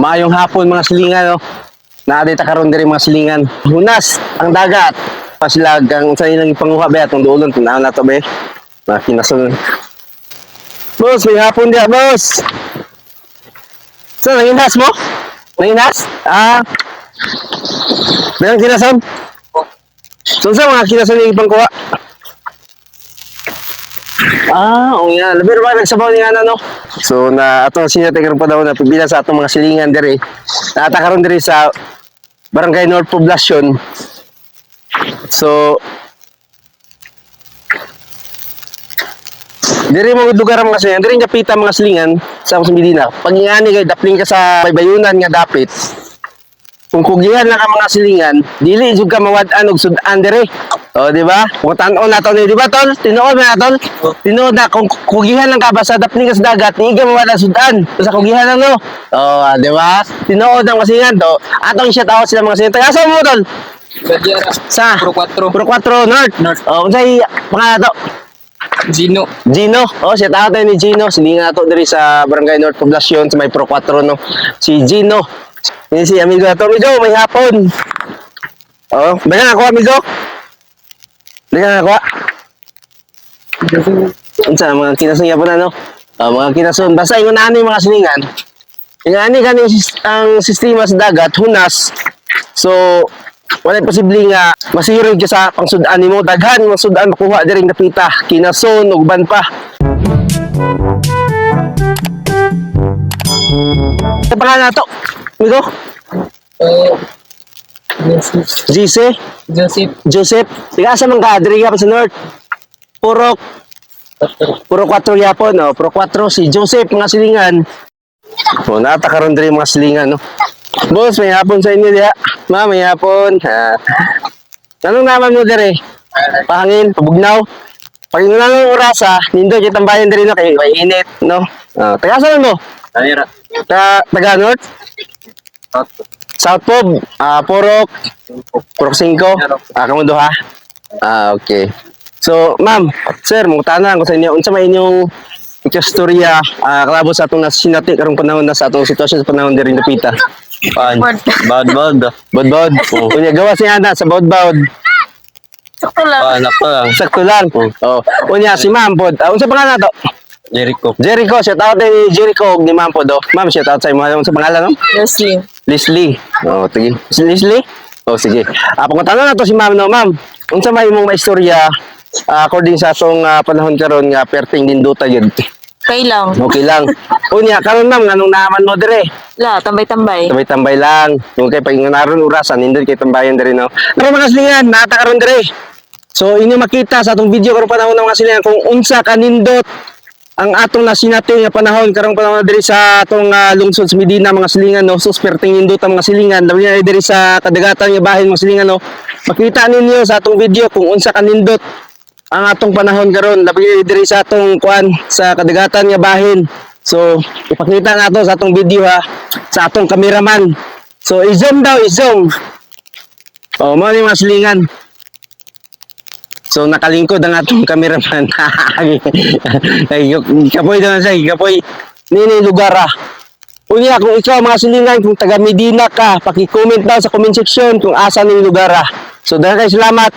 Maayong hapon mga silingan, no? Naadita karon diri mga silingan. Hunas ang dagat. Pasilag ang sa ilang ipanguha ba atong duolon tinaw na to be. Kinasul. Boss, may hapon dia, boss. So, nanginas mo? Nanginas? Meron kinason? So, sa mga kinason yung ipangkuha? Oo nga. Labir ba nagsabaw ni ano, no? So, na atong sinatay karon pa daw na pibila sa atong mga silingan diri. Naata karon diri sa Barangay North Poblacion. So, diri mo lugar mga silingan, diri nga pita mga silingan sa Medina. Pag ingani kay dapling ka sa baybayunan nga dapit. Kung kugihan lang ka mga silingan, dili jud ka mawad-an og sud-an diri. O, di ba? Kung tan-on nato ni, di ba tol? Tinuod na tol? Tinuod na kung kugihan lang ka basta dapling ka sa dagat, di ka mawad sud-an. Basta kugihan lang no. O, di ba? Tinuod ang silingan to. Atong shout out sila mga silingan. Tagasa mo tol? Sa Pro 4 North. O, unsay pangalan to? Gino. Oh, shout out ni Gino. Silingan nato diri sa Barangay North Poblacion sa may Pro 4 no. Si Gino. Ini si amigo nato. Amigo, may hapon. Oh, bayan ako amigo. Bayan ako. Unsa mga kinason yapon ano? Mga kinason basta ingon ani mga silingan. Ingani kani ang sistema sa dagat hunas. So wala posible nga masirog ka sa pangsudan nimo daghan mo sudan makuha diri napita kinason ug ban pa. Sa pangalan nato, amigo? Joseph. Tiga sa mga diri ka sa North. Puro 4 yapon, no. Puro 4 si Joseph mga silingan. So naata karon diri mga silingan, no. Boss, may hapon sa inyo diha. Ma, may hapon. Anong naman mo diri? Pahangin, pabugnaw. Pag ingon ng orasa, nindo kay tambayan diri no kay init, no. Taga saan mo? Taga North? South Pob, Purok 5. Kamo duha. Okay. So, ma'am, sir, mo tanang ko sa inyo unsa may inyong istorya kalabot sa atong nasinati karong panahon na sa atong sitwasyon sa panahon diri napita. Bad. Unya gawa siya na sa bawd. Sakto lang. Oh. Unya si ma'am pod. Unsa pangalan nato? Jericho, shout out ni Jericho ni ma'am pod. Ma'am, shout out sa imo. Unsa pangalan no? Leslie. Oh, sige. Leslie? Oh, sige. Kung tanong na to si ma'am no, ma'am. Unsa may imong maistorya according sa atong panahon karon nga perting dinduta gyud. Okay lang. Unya karon ma'am nganong naaman mo dire? Tambay lang. Yung kay paginganaron urasan nindot kay tambayan dire no. Pero mga silingan, naata karon dire. So inyo makita sa atong video karon panahon ng mga silingan kung unsa kanindot ang atong nasinati nga panahon karong panahon diri sa atong lungsod sa Medina mga silingan no. So perting nindot ang mga silingan labi na diri sa kadagatan nga bahin mga silingan no. Makita ninyo sa atong video kung unsa kanindot ang atong panahon karon labi diri sa atong kuan sa kadagatan nga bahin. So ipakita nato sa atong video ha sa atong cameraman. So i-zoom daw, i-zoom. Oh, mo ni mga silingan. So nakalingkod ang atong cameraman. Ay kapoy daw siya, kapoy. Nini lugar ah. Unya kung ikaw mga silingan kung taga Medina ka, paki-comment daw sa comment section kung asa ni lugar ah. So dahil salamat.